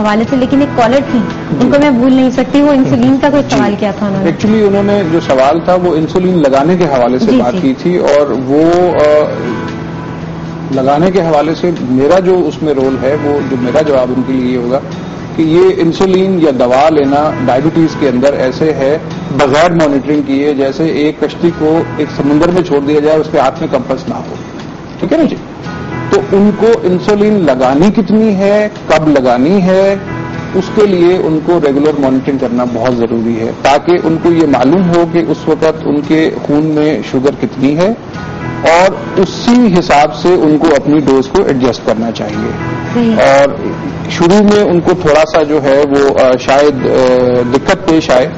حوالے سے، لیکن ایک کالر تھی ان کو میں بھول نہیں سکتی، وہ انسولین کا کوئی سوال کیا تھا انہوں نے. ایکچولی انہوں نے جو سوال تھا وہ انسولین لگانے کے حوالے سے بات کی تھی، اور وہ لگانے کے حوالے سے میرا جو اس میں رول ہے، وہ جو میرا جواب ان کے لیے یہ ہوگا کہ یہ انسولین یا دوا لینا ڈائبٹیز کے اندر ایسے ہے بغیر مانیٹرنگ کیے جیسے ایک کشتی کو ایک سمندر میں چھوڑ دیا جائے، اس کے ہاتھ میں کمپس نہ ہو. ٹھیک ہے نا جی؟ تو ان کو انسولین لگانی کتنی ہے، کب لگانی ہے، اس کے لیے ان کو ریگولر مانیٹرنگ کرنا بہت ضروری ہے، تاکہ ان کو یہ معلوم ہو کہ اس وقت ان کے خون میں شوگر کتنی ہے، اور اسی حساب سے ان کو اپنی ڈوز کو ایڈجسٹ کرنا چاہیے. اور شروع میں ان کو تھوڑا سا جو ہے وہ شاید دقت پیش آئے،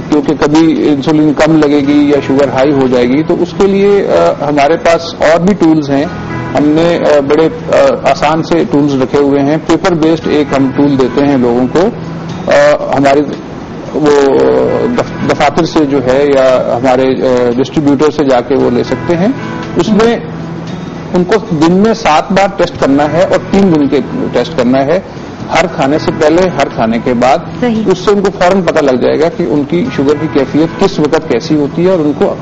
کیونکہ کبھی انسولین کم لگے گی یا شوگر ہائی ہو جائے گی، تو اس کے لیے ہمارے پاس اور بھی ٹولز ہیں. ہم نے بڑے آسان سے ٹولز رکھے ہوئے ہیں. پیپر بیسڈ ایک ہم ٹول دیتے ہیں لوگوں کو، ہماری وہ دفاتر سے جو ہے یا ہمارے ڈسٹریبیوٹر سے جا کے وہ لے سکتے ہیں. اس میں ان کو دن میں 7 بار ٹیسٹ کرنا ہے اور 3 دن کے ٹیسٹ کرنا ہے، ہر کھانے سے پہلے، ہر کھانے کے بعد. اس سے ان کو فوراً پتہ لگ جائے گا کہ ان کی شوگر کی کیفیت کس وقت کیسی ہوتی ہے اور ان کو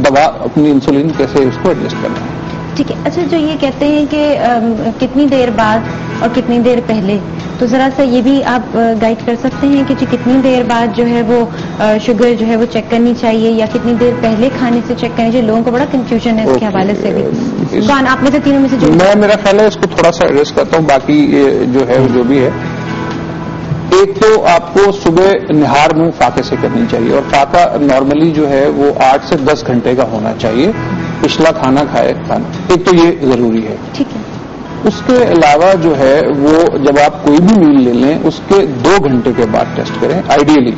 دوا اپنی انسولین کیسے اس کو ایڈجسٹ کرنا ہے. ٹھیک ہے. اچھا، جو یہ کہتے ہیں کہ کتنی دیر بعد اور کتنی دیر پہلے، تو ذرا سا یہ بھی آپ گائیڈ کر سکتے ہیں کہ کتنی دیر بعد جو ہے وہ شوگر جو ہے وہ چیک کرنی چاہیے، یا کتنی دیر پہلے کھانے سے چیک کرنی چاہیے؟ لوگوں کو بڑا کنفیوژن ہے اس کے حوالے سے بھی. کون آپ میں سے تینوں میں سے جو میرا خیال ہے اس کو تھوڑا سا ایڈریس کرتا ہوں، باقی جو ہے جو بھی ہے. ایک تو آپ کو صبح نہار منہ فاقے سے کرنی چاہیے، اور فاقہ نارملی جو ہے وہ 8 سے 10 گھنٹے کا ہونا چاہیے، پچھلا کھانا کھائے کھانا. ایک تو یہ ضروری ہے. ٹھیک ہے. اس کے علاوہ جو ہے وہ جب آپ کوئی بھی میل لے لیں اس کے 2 گھنٹے کے بعد ٹیسٹ کریں آئیڈیلی،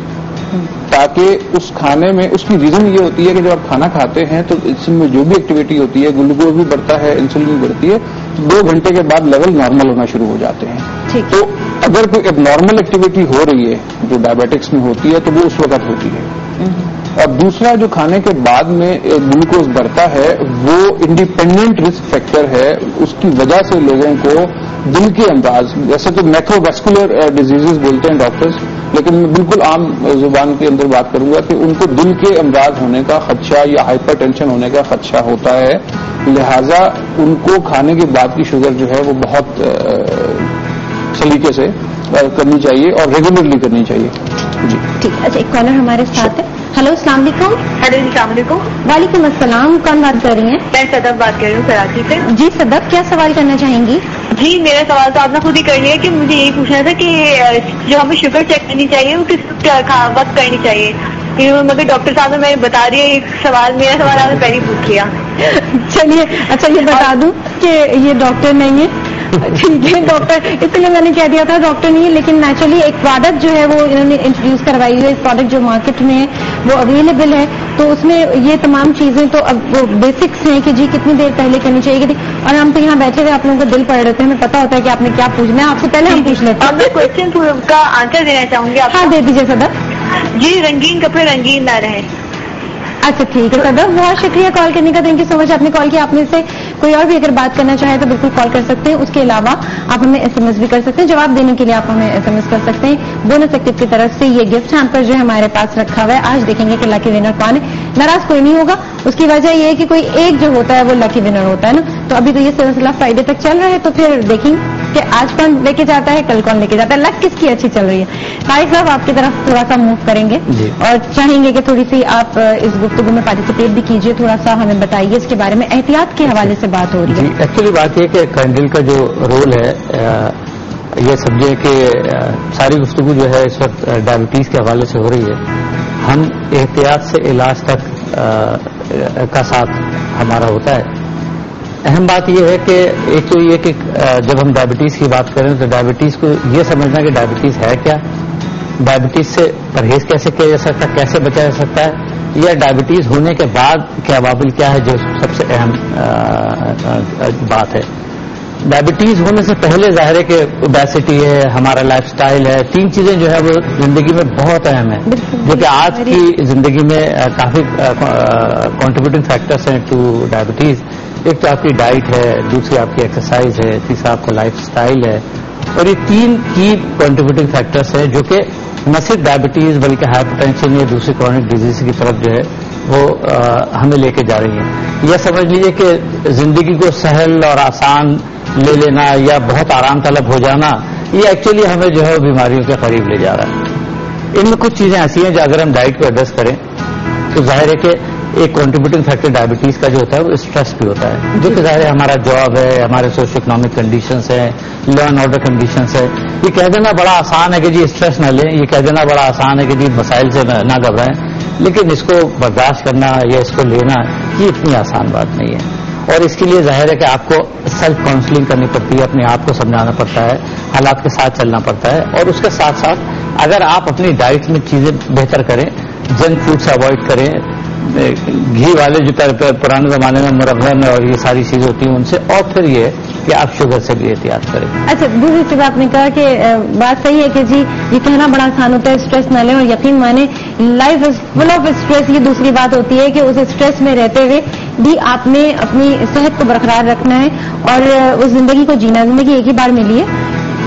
تاکہ اس کھانے میں، اس کی ریزن یہ ہوتی ہے کہ جب آپ کھانا کھاتے ہیں تو اس میں جو بھی ایکٹیویٹی ہوتی ہے، گلوکوز بھی بڑھتا ہے، انسولین بھی بڑھتی ہے، 2 گھنٹے کے بعد لیول نارمل ہونا شروع ہو جاتے ہیں. تو اگر کوئی اب نارمل ایکٹیویٹی ہو رہی ہے جو ڈائبیٹکس میں ہوتی ہے تو وہ اس وقت ہوتی ہے. اور دوسرا جو کھانے کے بعد میں گلوکوز بڑھتا ہے وہ انڈیپینڈنٹ رسک فیکٹر ہے. اس کی وجہ سے لوگوں کو دل کے امراض، جیسے تو میکرو ویسکولر ڈیزیزز بولتے ہیں ڈاکٹرز، لیکن میں بالکل عام زبان کے اندر بات کروں گا کہ ان کو دل کے امراض ہونے کا خدشہ یا ہائپر ٹینشن ہونے کا خدشہ ہوتا ہے. لہذا ان کو کھانے کے بعد کی شوگر جو ہے وہ بہت سلیقے سے کرنی چاہیے اور ریگولرلی کرنی چاہیے. جی ٹھیک. اچھا، ایک کالر ہمارے ساتھ ہے. ہلو، السلام علیکم. ہلو، السلام علیکم. وعلیکم السلام. کون بات کر رہی ہیں؟ میں صدف بات کر رہی ہوں کراچی سے. جی صدف، کیا سوال کرنا چاہیں گی؟ جی، میرا سوال تو آپ نے خود ہی کر لیا کہ مجھے یہی پوچھنا تھا کہ جو ہمیں شوگر چیک کرنی چاہیے وہ کس وقت کرنی چاہیے، مگر ڈاکٹر صاحب نے میں بتا رہی ہے ایک سوال، میرا سوال آپ نے پہلے پوچھ لیا. چلیے، اچھا یہ بتا دوں کہ یہ ڈاکٹر نہیں ہے. ٹھیک ہے ڈاکٹر، اس لیے میں نے کہہ دیا تھا ڈاکٹر نہیں ہے، لیکن نیچرلی ایک پروڈکٹ جو ہے وہ انہوں نے انٹروڈیوس کروائی ہے. پروڈکٹ جو مارکیٹ میں ہے وہ اویلیبل ہے، تو اس میں یہ تمام چیزیں تو اب وہ بیسکس ہیں کہ جی کتنی دیر پہلے کرنی چاہیے. اور ہم تو یہاں بیٹھے ہوئے آپ لوگوں کو دل پڑ رہے ہیں، ہمیں پتا ہوتا ہے کہ آپ نے کیا پوچھنا ہے. آپ سے پہلے ہم پوچھ لیتے ہیں. میں کوشچن کا آنسر دینا چاہوں گی. ہاں دے دیجیے صدف. جی، رنگین کپڑے رنگین نہ رہیں. اچھا ٹھیک ہے صدف، بہت شکریہ کال کرنے کا. تھینک یو سو مچ. آپ نے کال کیا. آپ میں سے کوئی اور بھی اگر بات کرنا چاہے تو بالکل کال کر سکتے ہیں. اس کے علاوہ آپ ہمیں ایس ایم ایس بھی کر سکتے ہیں. جواب دینے کے لیے آپ ہمیں ایس ایم ایس کر سکتے ہیں. بونس ایکٹیو کی طرف سے یہ گفٹ ہیمپر جو ہے ہمارے پاس رکھا ہوا ہے. آج دیکھیں گے کہ لکی ونر کون ہے. ناراض کوئی نہیں ہوگا. اس کی وجہ یہ ہے کہ کوئی ایک جو ہوتا ہے وہ لکی ونر ہوتا ہے نا. تو ابھی تو یہ سلسلہ فرائیڈے تک چل رہا ہے، تو پھر دیکھیں کہ آج کون لے کے جاتا ہے، کل کون لے کے جاتا ہے، لک کس کی اچھی چل رہی ہے. طارق صاحب آپ کی طرف تھوڑا سا موو کریں گے اور چاہیں گے کہ تھوڑی سی آپ اس گفتگو میں پارٹیسپیٹ بھی کیجیے. تھوڑا سا ہمیں بتائیے اس کے بارے میں. احتیاط کے حوالے سے بات ہو رہی ہے. ایکچولی بات یہ کہ کینڈل کا جو رول ہے یہ سمجھے کہ ساری گفتگو جو ہے اس وقت ڈائبٹیز کے حوالے سے ہو رہی ہے. ہم احتیاط سے علاج تک کا ساتھ ہمارا ہوتا ہے. اہم بات یہ ہے کہ ایک تو یہ کہ جب ہم ڈائبٹیز کی بات کریں تو ڈائبٹیز کو یہ سمجھنا کہ ڈائبٹیز ہے کیا، ڈائبٹیز سے پرہیز کیسے کیا جا سکتا ہے، کیسے بچا جا سکتا ہے، یا ڈائبٹیز ہونے کے بعد کے عوامل کیا ہے جو سب سے اہم بات ہے. ڈائبٹیز ہونے سے پہلے ظاہر ہے کہ اوبیسٹی ہے, ہمارا لائف سٹائل ہے, 3 چیزیں جو ہے وہ زندگی میں بہت اہم ہیں, جو کہ آج کی زندگی میں کافی کنٹریبیوٹنگ فیکٹرس ہیں ٹو ڈائبٹیز. ایک تو آپ کی ڈائٹ ہے, دوسری آپ کی ایکسرسائز ہے, تیسرا آپ کا لائف سٹائل ہے, اور یہ 3 کی کنٹریبیوٹنگ فیکٹرس ہیں جو کہ نہ صرف ڈائبٹیز بلکہ ہائپر ٹینشن یا دوسری کرونک ڈیزیز کی طرف جو ہے وہ ہمیں لے کے جا رہی ہیں. یہ سمجھ لیجیے کہ زندگی کو سہل اور آسان لے لینا یا بہت آرام طلب ہو جانا, یہ ایکچولی ہمیں جو ہے وہ بیماریوں کے قریب لے جا رہا ہے. ان میں کچھ چیزیں ایسی ہیں جو اگر ہم ڈائٹ کو ایڈریس کریں تو ظاہر ہے کہ ایک کنٹریبیوٹنگ فیکٹر ڈائبٹیز کا جو ہوتا ہے وہ اسٹریس بھی ہوتا ہے, جو کہ ظاہر ہے ہمارا جاب ہے, ہمارے سوشو اکنامک کنڈیشنز ہیں, لا اینڈ آرڈر کنڈیشنز ہے. یہ کہہ دینا بڑا آسان ہے کہ جی اسٹریس نہ لیں, یہ کہہ دینا بڑا آسان ہے کہ جی مسائل سے نہ گھبرائیں, لیکن اس کو برداشت کرنا یا اس کو لینا یہ اتنی آسان بات نہیں ہے. اور اس کے لیے ظاہر ہے کہ آپ کو سیلف کاؤنسلنگ کرنی پڑتی ہے, اپنے آپ کو سمجھانا پڑتا ہے, حالات کے ساتھ چلنا پڑتا ہے, اور اس کے ساتھ ساتھ اگر آپ اپنی ڈائٹ میں چیزیں بہتر کریں, جنک فوڈ سے اوائڈ کریں, گھی والے جو پرانے زمانے میں مرغن اور یہ ساری چیزیں ہوتی ہیں ان سے, اور پھر یہ کہ آپ شوگر سے بھی احتیاط کریں. اچھا, دوسری چیز آپ نے کہا کہ بات صحیح ہے کہ جی یہ کہنا بڑا آسان ہوتا ہے اسٹریس نہ لیں, اور یقین مانیں life is full of stress. یہ دوسری بات ہوتی ہے کہ اس اسٹریس میں رہتے ہوئے بھی آپ نے اپنی صحت کو برقرار رکھنا ہے اور اس زندگی کو جینا. زندگی ایک ہی بار ملی ہے,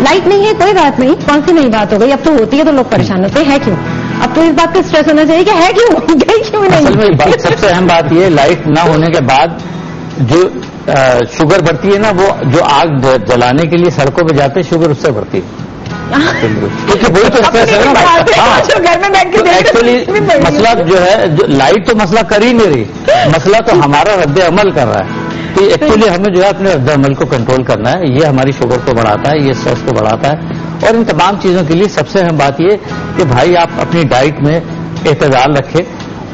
لائٹ نہیں ہے کوئی بات نہیں, کون سی نئی بات ہو گئی, اب تو ہوتی ہے تو لوگ پریشان ہوتے ہیں کیوں, اب تو اس بات کا اسٹریس ہونا چاہیے کہ ہے کیوں نہیں. اصل میں سب سے اہم بات یہ, لائٹ نہ ہونے کے بعد جو شوگر بڑھتی ہے نا, وہ جو آگ جلانے کے لیے سڑکوں پہ جاتے ہیں شوگر اس سے بڑھتی ہے, کیونکہ وہی تو اسٹریس ہے نا. ایکچولی مسئلہ جو ہے, لائٹ تو مسئلہ کر ہی نہیں رہی, مسئلہ تو ہمارا رد عمل کر رہا ہے. تو ایکچولی ہمیں جو ہے اپنے رد عمل کو کنٹرول کرنا ہے, یہ ہماری شوگر کو بڑھاتا ہے, یہ اسٹریس کو بڑھاتا ہے. اور ان تمام چیزوں کے لیے سب سے اہم بات یہ کہ بھائی آپ اپنی ڈائٹ میں اعتدال رکھیں,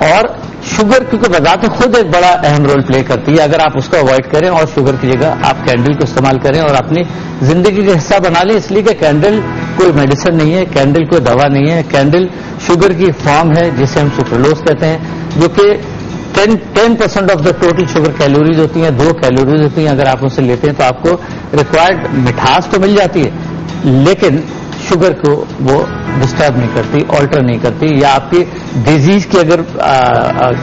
اور شوگر کیونکہ بذات خود ایک بڑا اہم رول پلے کرتی ہے, اگر آپ اس کو اوائڈ کریں اور شوگر کی جگہ آپ کینڈل کو استعمال کریں اور اپنی زندگی کا حصہ بنا لیں. اس لیے کہ کینڈل کوئی میڈیسن نہیں ہے, کینڈل کوئی دوا نہیں ہے, کینڈل شوگر کی فارم ہے جسے ہم سکرلوز کہتے ہیں, جو کہ 10% of the total sugar calories ہوتی ہیں, 2 کیلوریز ہوتی ہیں. اگر آپ ان سے لیتے ہیں تو آپ کو ریکوائرڈ مٹھاس تو مل جاتی ہے, لیکن شوگر کو وہ ڈسٹرب نہیں کرتی, آلٹر نہیں کرتی, یا آپ کی ڈیزیز کی اگر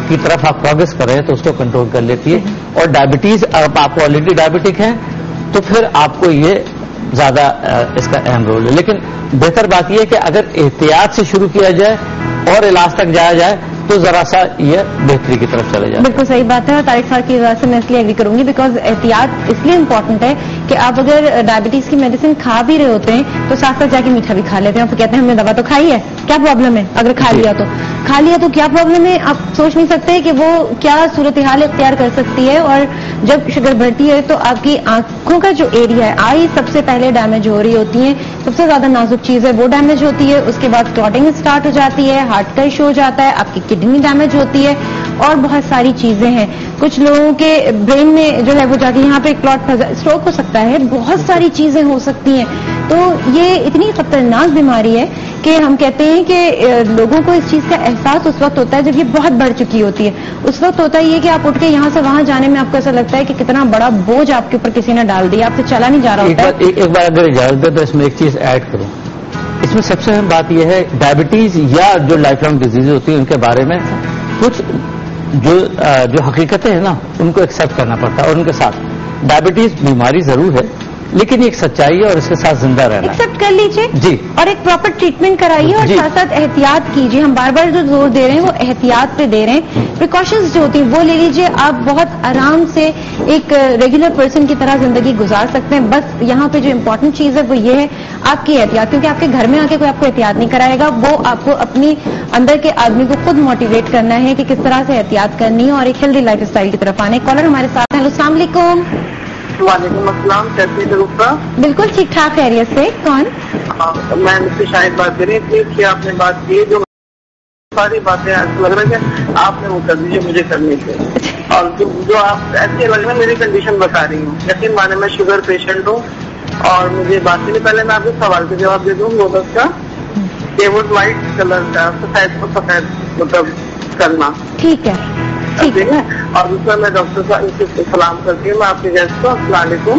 کی طرف آپ پروگریس کر رہے ہیں تو اس کو کنٹرول کر لیتی ہے. اور ڈائبٹیز, اب آپ آلریڈی ڈائبٹک ہیں تو پھر آپ کو یہ زیادہ اس کا اہم رول ہے. لیکن بہتر بات یہ ہے کہ اگر احتیاط سے شروع کیا جائے اور علاج تک جایا جائے تو ذرا سا یہ بہتری کی طرف چلے جائے. بالکل صحیح بات ہے, اور طارق صاحب کی وجہ سے میں اس لیے ایگری کروں گی بیکاز احتیاط اس لیے امپورٹنٹ ہے کہ آپ اگر ڈائبٹیز کی میڈیسن کھا بھی رہے ہوتے ہیں تو ساتھ ساتھ جا کے میٹھا بھی کھا لیتے ہیں, اور پھر کہتے ہیں ہم نے دوا تو کھائی ہے, کیا پرابلم ہے, اگر کھا لیا تو کیا پرابلم ہے. آپ سوچ نہیں سکتے کہ وہ کیا صورتحال اختیار کر سکتی ہے. اور جب شوگر بڑھتی ہے تو آپ کی آنکھوں کا جو ایریا ہے, آئی سب سے پہلے ڈیمیج ہو رہی ہوتی ہیں, سب سے زیادہ نازک چیز ہے وہ ڈیمیج ہوتی ہے. اس کے بعد کلاٹنگ اسٹارٹ ہو جاتی ہے, ہارٹ کا ایشو ہو جاتا ہے, آپ کی کڈنی ڈیمیج ہوتی ہے, اور بہت ساری چیزیں ہیں. کچھ لوگوں کے برین میں جو ہے وہ جا کے یہاں پہ کلاٹ اسٹروک ہو سکتا ہے, بہت ساری چیزیں ہو سکتی ہیں. تو یہ اتنی خطرناک بیماری ہے کہ ہم کہتے ہیں کہ لوگوں کو اس چیز کا احساس اس وقت ہوتا ہے جب یہ بہت بڑھ چکی ہوتی ہے. اس وقت ہوتا ہے یہ کہ آپ اٹھ کے یہاں سے وہاں جانے میں آپ کو ایسا لگتا ہے کہ کتنا بڑا بوجھ آپ کے اوپر کسی نے ڈال دیا, آپ سے چلا نہیں جا رہا ہوتا ہے. ایک بار اگر اجازت دے تو اس میں ایک چیز ایڈ کروں. اس میں سب سے اہم بات یہ ہے, ڈائبٹیز یا جو لائف لانگ ڈیزیز ہوتی ہیں ان کے بارے میں کچھ جو حقیقتیں ہیں نا ان کو ایکسیپٹ کرنا پڑتا ہے, اور ان کے ساتھ ڈائبٹیز بیماری ضرور ہے لیکن یہ ایک سچائی ہے اور اس کے ساتھ زندہ رہنا ایکسیپٹ کر لیجیے جی, اور ایک پراپر ٹریٹمنٹ کرائیے, اور ساتھ ساتھ احتیاط کیجیے. ہم بار بار جو زور دے رہے ہیں وہ احتیاط پہ دے رہے ہیں. پریکاشنز جو ہوتی ہیں وہ لے لیجیے, آپ بہت آرام سے ایک ریگولر پرسن کی طرح زندگی گزار سکتے ہیں. بس یہاں پہ جو امپورٹنٹ چیز ہے وہ یہ ہے آپ کی احتیاط, کیونکہ آپ کے گھر میں آ کے کوئی آپ کو احتیاط نہیں کرائے گا, وہ آپ کو اپنی اندر کے آدمی کو خود موٹیویٹ کرنا ہے کہ کس طرح سے احتیاط کرنی ہے اور ایک ہیلدی لائف اسٹائل کی طرف آنے. کالر ہمارے ساتھ ہیں. السلام علیکم. وعلیکم السلام, کیسی ہے؟ بالکل ٹھیک ٹھاک خیریت سے. کون؟ میں مجھ سے شاید بات کر رہی تھی کہ آپ نے بات کی جو ساری باتیں ایسا لگ رہا ہے کہ آپ نے وہ کر دیجیے مجھے کرنی تھی, اور جو آپ ایسے لگ رہا ہے میری کنڈیشن بتا رہی ہوں. یقین مانے میں شوگر پیشنٹ ہوں, اور مجھے بات سے پہلے میں آپ کو سوال کا جواب دے دوں لوٹس کا, کہ وہ وائٹ کلر کا سفید کو سفید مطلب کرنا. ٹھیک ہے ٹھیک ہے. اور دوسرا میں ڈاکٹر صاحب سے سلام کرتی ہوں, میں آپ کے گیسٹ کو. السلام علیکم.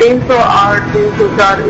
308, 304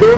2